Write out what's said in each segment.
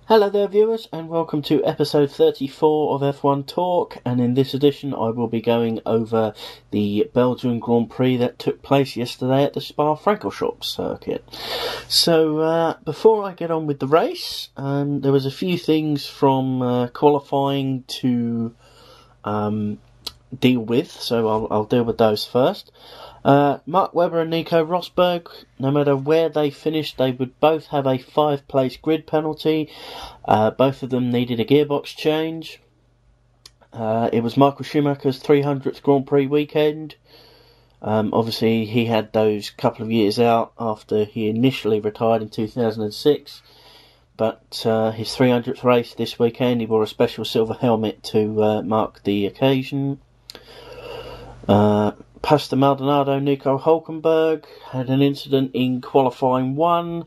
Hello there viewers, and welcome to episode 34 of F1 Talk, and in this edition I will be going over the Belgian Grand Prix that took place yesterday at the Spa-Francorchamps circuit. So before I get on with the race, there was a few things from qualifying to deal with, so I'll deal with those first. Mark Webber and Nico Rosberg, no matter where they finished, they would both have a 5-place grid penalty. Both of them needed a gearbox change. It was Michael Schumacher's 300th Grand Prix weekend. Obviously, he had those couple of years out after he initially retired in 2006. But his 300th race this weekend, he wore a special silver helmet to mark the occasion. Pastor Maldonado, Nico Hulkenberg had an incident in qualifying 1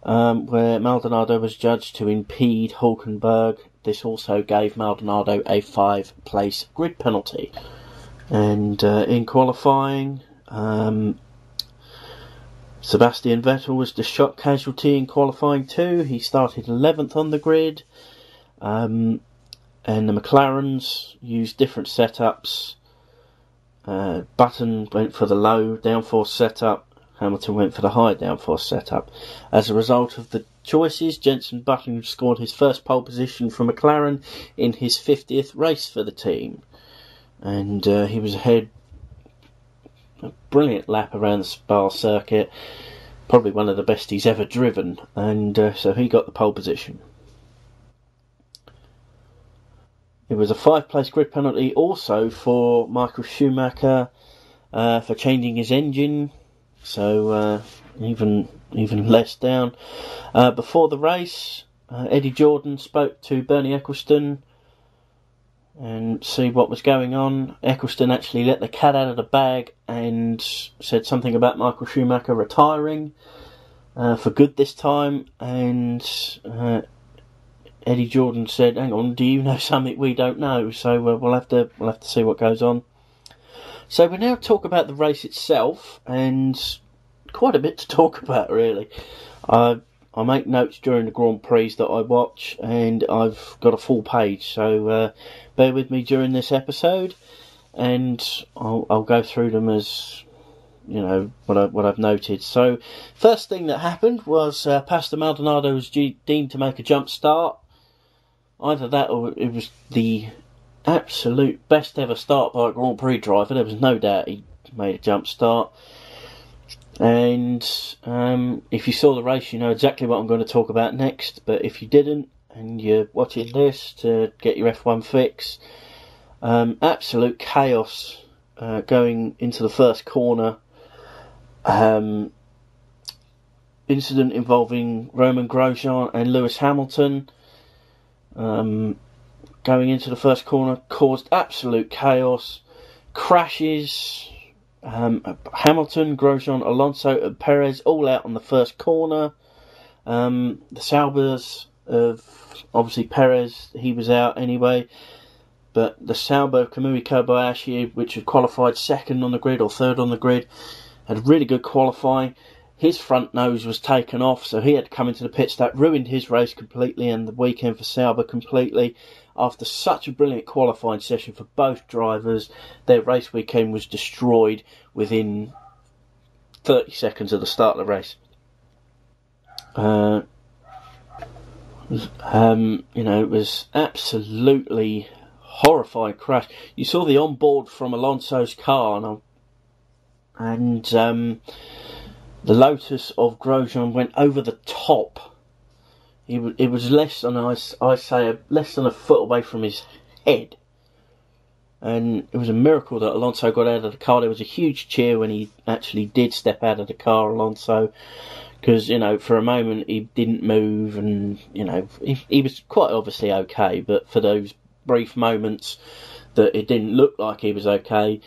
where Maldonado was judged to impede Hulkenberg. This also gave Maldonado a 5-place grid penalty. And in qualifying, Sebastian Vettel was the shock casualty in qualifying 2. He started 11th on the grid, and the McLarens used different setups. Button went for the low downforce setup, Hamilton went for the high downforce setup. As a result of the choices, Jenson Button scored his first pole position for McLaren in his 50th race for the team. And he was ahead a brilliant lap around the Spa circuit, probably one of the best he's ever driven, and so he got the pole position. It was a 5-place grid penalty also for Michael Schumacher for changing his engine, so even less down. Before the race, Eddie Jordan spoke to Bernie Ecclestone and see what was going on. Ecclestone actually let the cat out of the bag and said something about Michael Schumacher retiring for good this time, and Eddie Jordan said, "Hang on, do you know something we don't know?" So we'll have to see what goes on. So we now talk about the race itself, and quite a bit to talk about really. I make notes during the Grand Prix that I watch, and I've got a full page. So bear with me during this episode, and I'll go through them as you know what I've noted. So first thing that happened was Pastor Maldonado was deemed to make a jump start. Either that or it was the absolute best ever start by a Grand Prix driver. There was no doubt he made a jump start. And if you saw the race, you know exactly what I'm going to talk about next. But if you didn't, and you're watching this to get your F1 fix, absolute chaos going into the first corner. Incident involving Romain Grosjean and Lewis Hamilton. Going into the first corner caused absolute chaos, crashes. Hamilton, Grosjean, Alonso and Perez all out on the first corner. The Saubers of obviously Perez, he was out anyway, but the Sauber of Kamui Kobayashi, which had qualified second on the grid or third on the grid, had a really good qualifying. His front nose was taken off, so he had to come into the pits. That ruined his race completely and the weekend for Sauber completely. After such a brilliant qualifying session for both drivers, their race weekend was destroyed within 30 seconds of the start of the race. It was absolutely horrifying crash. You saw the onboard from Alonso's car, and the Lotus of Grosjean went over the top. It was less than less than a foot away from his head, and it was a miracle that Alonso got out of the car. There was a huge cheer when he actually did step out of the car, Alonso, because for a moment he didn't move, and he was quite obviously okay, but for those brief moments that it didn't look like he was okay,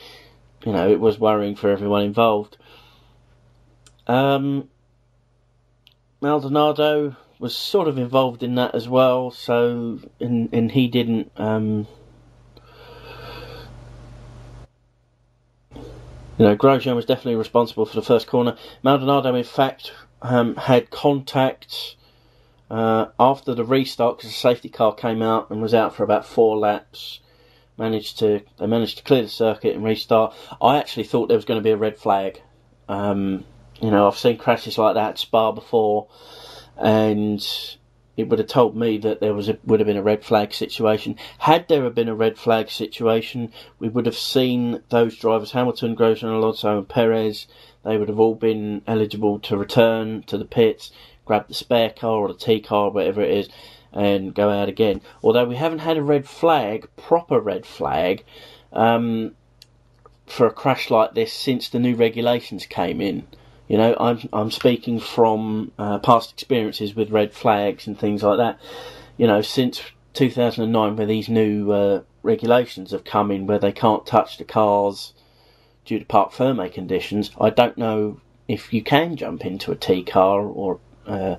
it was worrying for everyone involved. Maldonado was sort of involved in that as well, so and he didn't Grosjean was definitely responsible for the first corner. Maldonado in fact had contact After the restart, because the safety car came out and was out for about 4 laps, they managed to clear the circuit and restart. I actually thought there was going to be a red flag. I've seen crashes like that at Spa before, and it would have told me that there would have been a red flag situation. Had there been a red flag situation, we would have seen those drivers, Hamilton, Grosjean, Alonso and Perez, they would have all been eligible to return to the pits, grab the spare car or the T car, whatever it is, and go out again. Although we haven't had a red flag, proper red flag, for a crash like this since the new regulations came in. I'm speaking from past experiences with red flags and things like that. Since 2009, where these new regulations have come in, where they can't touch the cars due to parc fermé conditions, I don't know if you can jump into a T car or a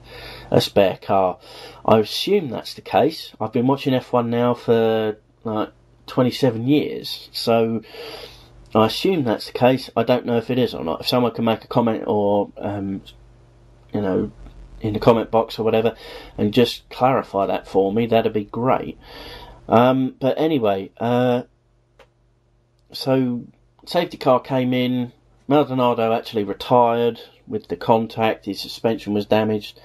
spare car. I assume that's the case. I've been watching F1 now for like 27 years, so I assume that's the case. I don't know if it is or not. If someone can make a comment or, in the comment box or whatever, and just clarify that for me, that'd be great. But anyway, so safety car came in. Maldonado actually retired with the contact. His suspension was damaged.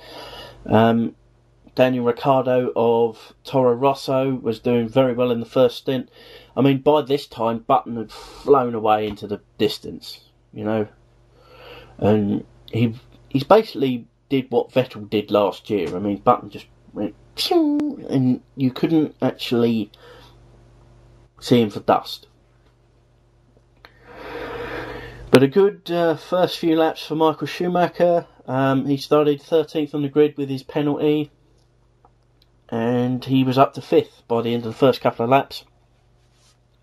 Daniel Ricciardo of Toro Rosso was doing very well in the first stint. I mean, by this time, Button had flown away into the distance, and he's basically did what Vettel did last year. I mean, Button just went phew, and you couldn't actually see him for dust. But a good first few laps for Michael Schumacher. He started 13th on the grid with his penalty, and he was up to 5th by the end of the first couple of laps.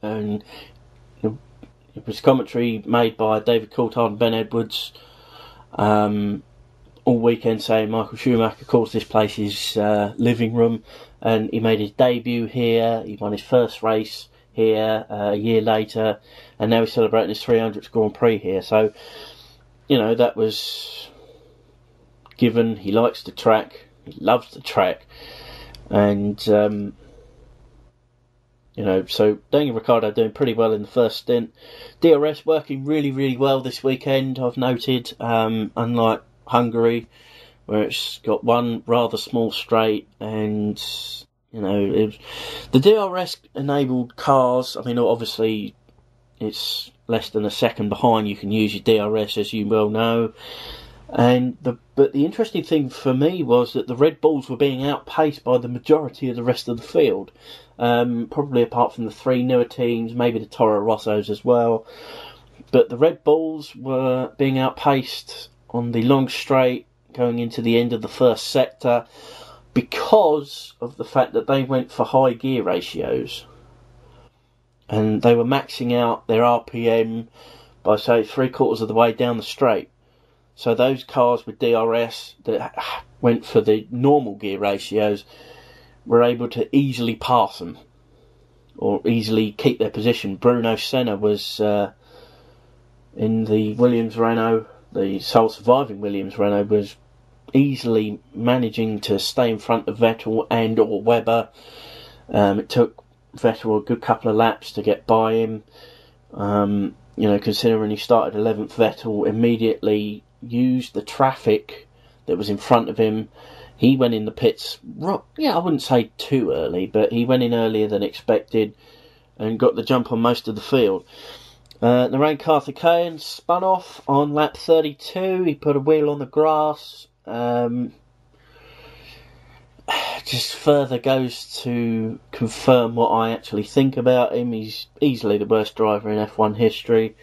And it was commentary made by David Coulthard and Ben Edwards all weekend, saying Michael Schumacher calls this place his living room, and he made his debut here. He won his first race here a year later, and now he's celebrating his 300th Grand Prix here. So, that was given. He likes the track, he loves the track, and so Daniel Ricciardo doing pretty well in the first stint. DRS working really, really well this weekend, I've noted, unlike Hungary, where it's got one rather small straight, and the DRS enabled cars. I mean, obviously it's less than a second behind. You can use your DRS, as you well know. But the interesting thing for me was that the Red Bulls were being outpaced by the majority of the rest of the field. Probably apart from the 3 newer teams, maybe the Toro Rossos as well. But the Red Bulls were being outpaced on the long straight going into the end of the first sector because of the fact that they went for high gear ratios. And they were maxing out their RPM by, say, 3/4 of the way down the straight. So those cars with DRS that went for the normal gear ratios were able to easily pass them or easily keep their position. Bruno Senna was in the Williams Renault, the sole surviving Williams Renault, was easily managing to stay in front of Vettel and or Webber. It took Vettel a good couple of laps to get by him. Considering he started 11th, Vettel immediately used the traffic that was in front of him. He went in the pits, I wouldn't say too early, but he went in earlier than expected and got the jump on most of the field. Narain Karthikeyan spun off on lap 32. He put a wheel on the grass. Just further goes to confirm what I actually think about him. He's easily the worst driver in F1 history.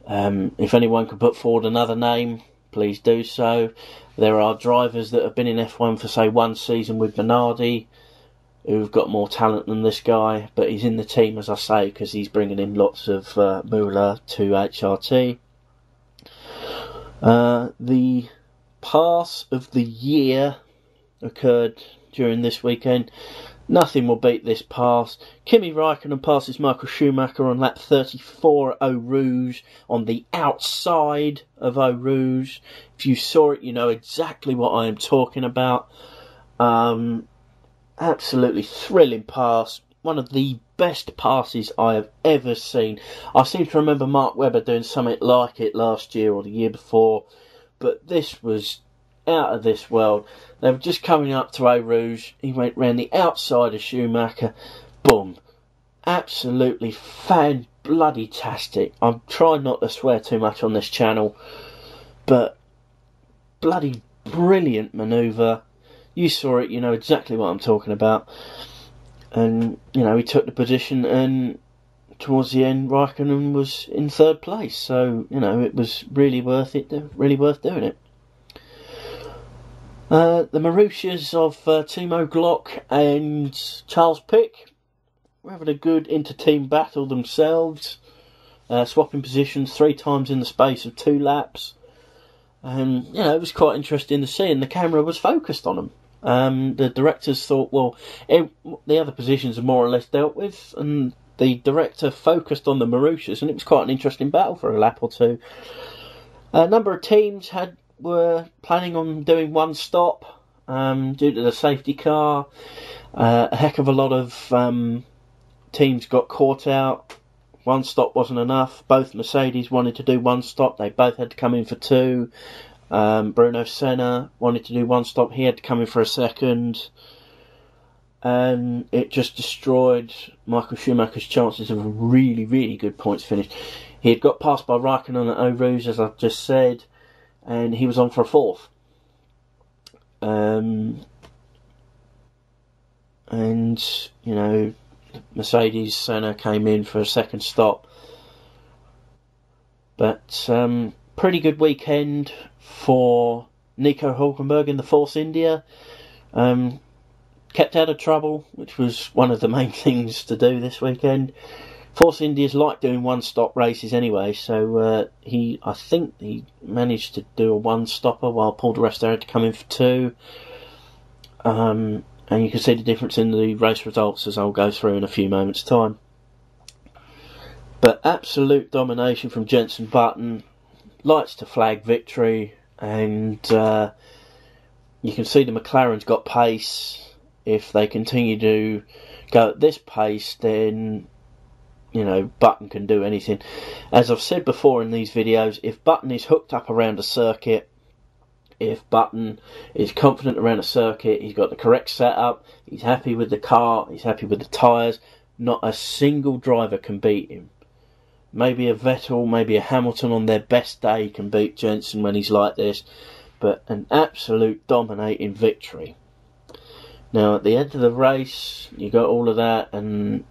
If anyone can put forward another name, please do so. There are drivers that have been in F1 for, say, one season with Minardi who've got more talent than this guy, but he's in the team, as I say, because he's bringing in lots of moolah to HRT. The pass of the year occurred during this weekend. Nothing will beat this pass. Kimi Raikkonen passes Michael Schumacher on lap 34 at Eau Rouge, on the outside of Eau Rouge. If you saw it, you know exactly what I am talking about. Absolutely thrilling pass. One of the best passes I have ever seen. I seem to remember Mark Webber doing something like it last year or the year before, but this was out of this world. They were just coming up to Eau Rouge. He went round the outside of Schumacher. Boom. Absolutely fan-bloody-tastic. I'm trying not to swear too much on this channel, but bloody brilliant manoeuvre. You saw it, you know exactly what I'm talking about. And, you know, he took the position, and towards the end, Raikkonen was in third place. So, you know, it was really worth it, really worth doing it. The Marussias of Timo Glock and Charles Pic were having a good inter-team battle themselves, swapping positions 3 times in the space of 2 laps. And, you know, it was quite interesting to see, and the camera was focused on them. The directors thought, well, the other positions are more or less dealt with, and the director focused on the Marussias, and it was quite an interesting battle for a lap or two. A number of teams were planning on doing one stop due to the safety car. A heck of a lot of teams got caught out. One stop wasn't enough. Both Mercedes wanted to do one stop. They both had to come in for 2. Bruno Senna wanted to do one stop. He had to come in for a second. And it just destroyed Michael Schumacher's chances of a really, really good points finish. He had got passed by Raikkonen at Eau Rouge, as I've just said, and he was on for a 4th. And, you know, Mercedes Senna came in for a second stop. But pretty good weekend for Nico Hulkenberg in the Force India. Kept out of trouble, which was one of the main things to do this weekend. Force India's like doing one-stop races anyway, so I think he managed to do a one-stopper while Paul di Resta had to come in for 2. And you can see the difference in the race results as I'll go through in a few moments' time. But absolute domination from Jenson Button, lights to flag victory, and you can see the McLaren's got pace. If they continue to go at this pace, then, you know, Button can do anything. As I've said before in these videos, if Button is hooked up around a circuit, if Button is confident around a circuit, he's got the correct setup, he's happy with the car, he's happy with the tyres, not a single driver can beat him. Maybe a Vettel, maybe a Hamilton on their best day can beat Jenson when he's like this, but an absolute dominating victory. Now, at the end of the race, you got all of that, and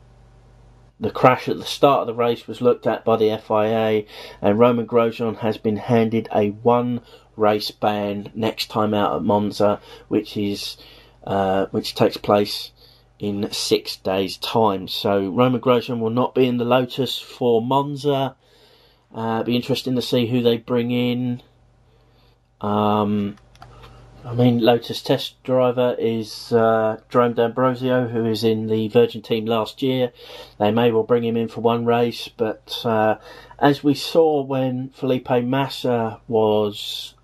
the crash at the start of the race was looked at by the FIA, and Romain Grosjean has been handed a 1-race ban next time out at Monza, which takes place in 6 days' time. So Romain Grosjean will not be in the Lotus for Monza. Be interesting to see who they bring in. Lotus test driver is Jerome D'Ambrosio, who is in the Virgin team last year. They may well bring him in for 1 race, but as we saw when Felipe Massa was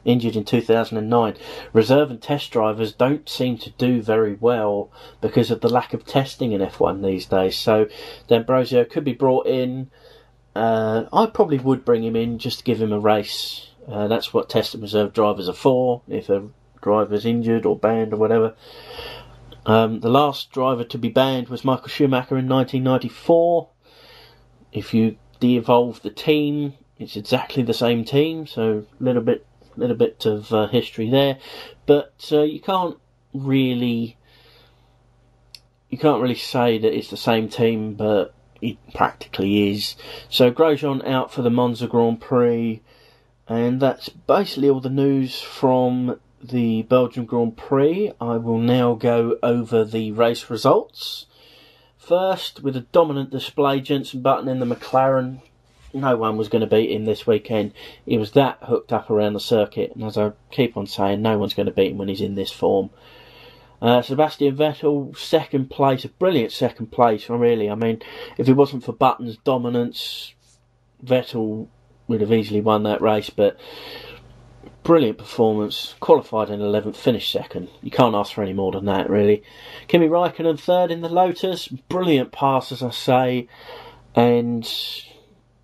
injured in 2009, reserve and test drivers don't seem to do very well because of the lack of testing in F1 these days. So D'Ambrosio could be brought in. I probably would bring him in just to give him a race. That's what test and reserve drivers are for, if a driver's injured or banned or whatever. The last driver to be banned was Michael Schumacher in 1994. If you de-evolve the team, it's exactly the same team, so a little bit of history there. But you can't really say that it's the same team, but it practically is. So Grosjean out for the Monza Grand Prix. And that's basically all the news from the Belgian Grand Prix. I will now go over the race results. First, with a dominant display, Jenson Button in the McLaren. No one was going to beat him this weekend. He was that hooked up around the circuit. And as I keep on saying, no one's going to beat him when he's in this form. Sebastian Vettel, second place. A brilliant second place, really. I mean, if it wasn't for Button's dominance, Vettel would have easily won that race, but Brilliant performance. Qualified in 11th, finished second. You can't ask for any more than that, really. Kimi Räikkönen third in the Lotus. Brilliant pass, as I say, and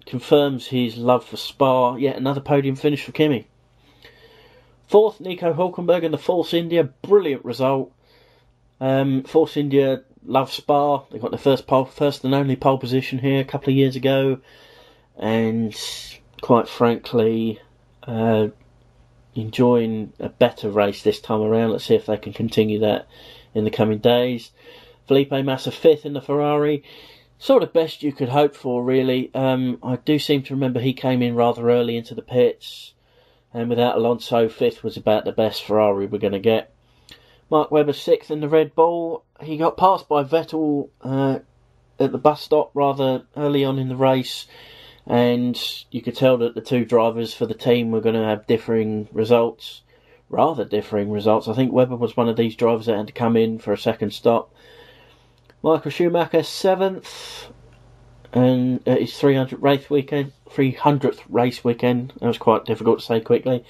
confirms his love for Spa. Yet another podium finish for Kimi. Fourth, Nico Hülkenberg in the Force India. Brilliant result. Force India love Spa. They got their first and only pole position here a couple of years ago, and quite frankly, enjoying a better race this time around. Let's see if they can continue that in the coming days. Felipe Massa fifth in the Ferrari. Sort of best you could hope for, really. I do seem to remember he came in rather early into the pits, and without Alonso, fifth was about the best Ferrari we're going to get. Mark Webber sixth in the Red Bull. He got passed by Vettel at the bus stop rather early on in the race, and you could tell that the two drivers for the team were going to have rather differing results. I think Webber was one of these drivers that had to come in for a second stop. Michael Schumacher seventh, and his 300th race weekend. That was quite difficult to say quickly.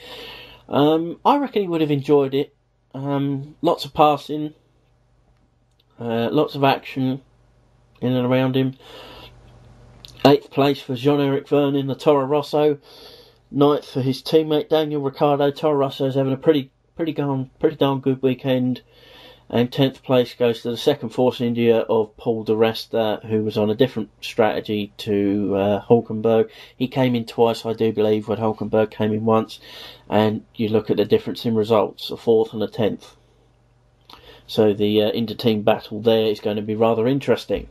I reckon he would have enjoyed it. Lots of passing, lots of action in and around him. 8th place for Jean-Eric Verne in the Toro Rosso. 9th for his teammate Daniel Ricciardo. Toro Rosso is having a pretty darn good weekend. And 10th place goes to the second Force India of Paul di Resta, who was on a different strategy to Hülkenberg. He came in twice, I do believe, when Hülkenberg came in once. And you look at the difference in results, a 4th and a 10th. So the inter-team battle there is going to be rather interesting.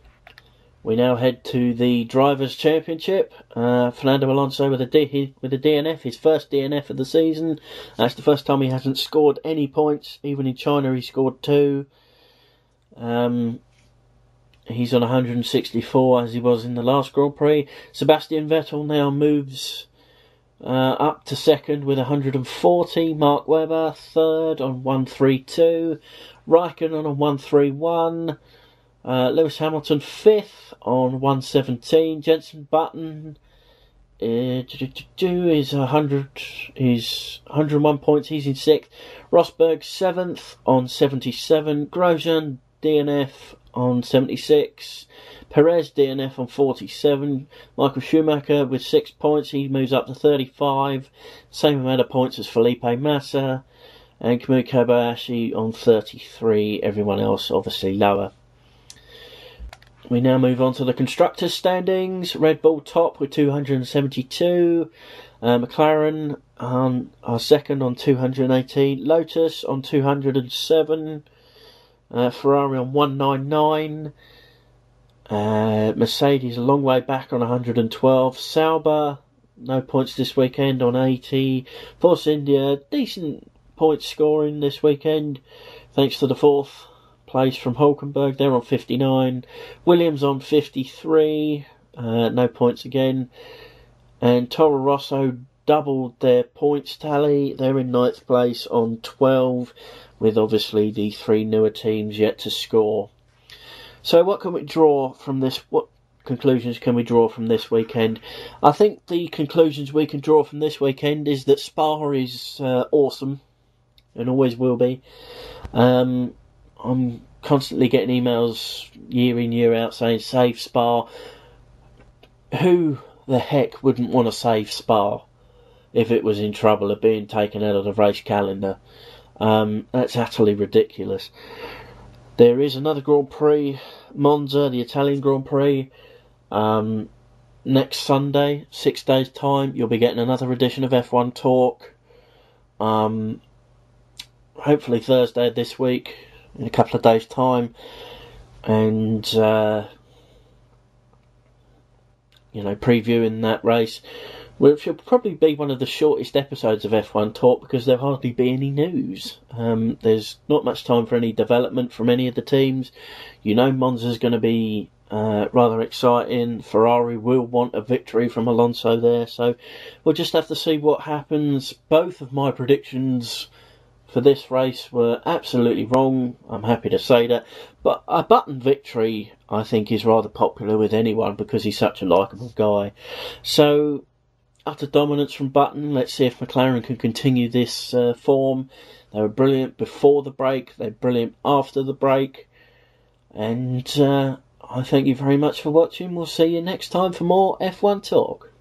We now head to the Drivers' Championship. Fernando Alonso with a DNF, his first DNF of the season. That's the first time he hasn't scored any points. Even in China he scored 2. He's on 164 as he was in the last Grand Prix. Sebastian Vettel now moves up to second with 140. Mark Webber third on 132. Raikkonen on 131. Lewis Hamilton 5th on 117. Jenson Button is 101 points. He's in 6th. Rosberg 7th on 77. Grosjean DNF on 76. Perez DNF on 47. Michael Schumacher with 6 points. He moves up to 35. Same amount of points as Felipe Massa. And Kamui Kobayashi on 33. Everyone else obviously lower. We now move on to the constructors' standings. Red Bull top with 272. McLaren are second on 218. Lotus on 207. Ferrari on 199. Mercedes a long way back on 112. Sauber, no points this weekend, on 80. Force India, decent point scoring this weekend, thanks to the 4th place from Hülkenberg. They're on 59. Williams on 53. No points again. And Toro Rosso doubled their points tally. They're in 9th place on 12, with obviously the 3 newer teams yet to score. So what can we draw from this? What conclusions can we draw from this weekend? I think the conclusions we can draw from this weekend is that Spa is awesome and always will be. I'm constantly getting emails year in, year out saying save Spa. Who the heck wouldn't want to save Spa if it was in trouble of being taken out of the race calendar? That's utterly ridiculous. There is another Grand Prix, Monza, the Italian Grand Prix. Next Sunday, 6 days' time, you'll be getting another edition of F1 Talk. Hopefully Thursday this week, in a couple of days' time. And, previewing that race, which will probably be one of the shortest episodes of F1 Talk because there'll hardly be any news. There's not much time for any development from any of the teams. Monza's going to be rather exciting. Ferrari will want a victory from Alonso there, so we'll just have to see what happens. Both of my predictions for this race were absolutely wrong, I'm happy to say that, but a Button victory I think is rather popular with anyone because he's such a likeable guy. So utter dominance from Button. Let's see if McLaren can continue this form. They were brilliant before the break. They're brilliant after the break. And I thank you very much for watching. We'll see you next time for more F1 Talk.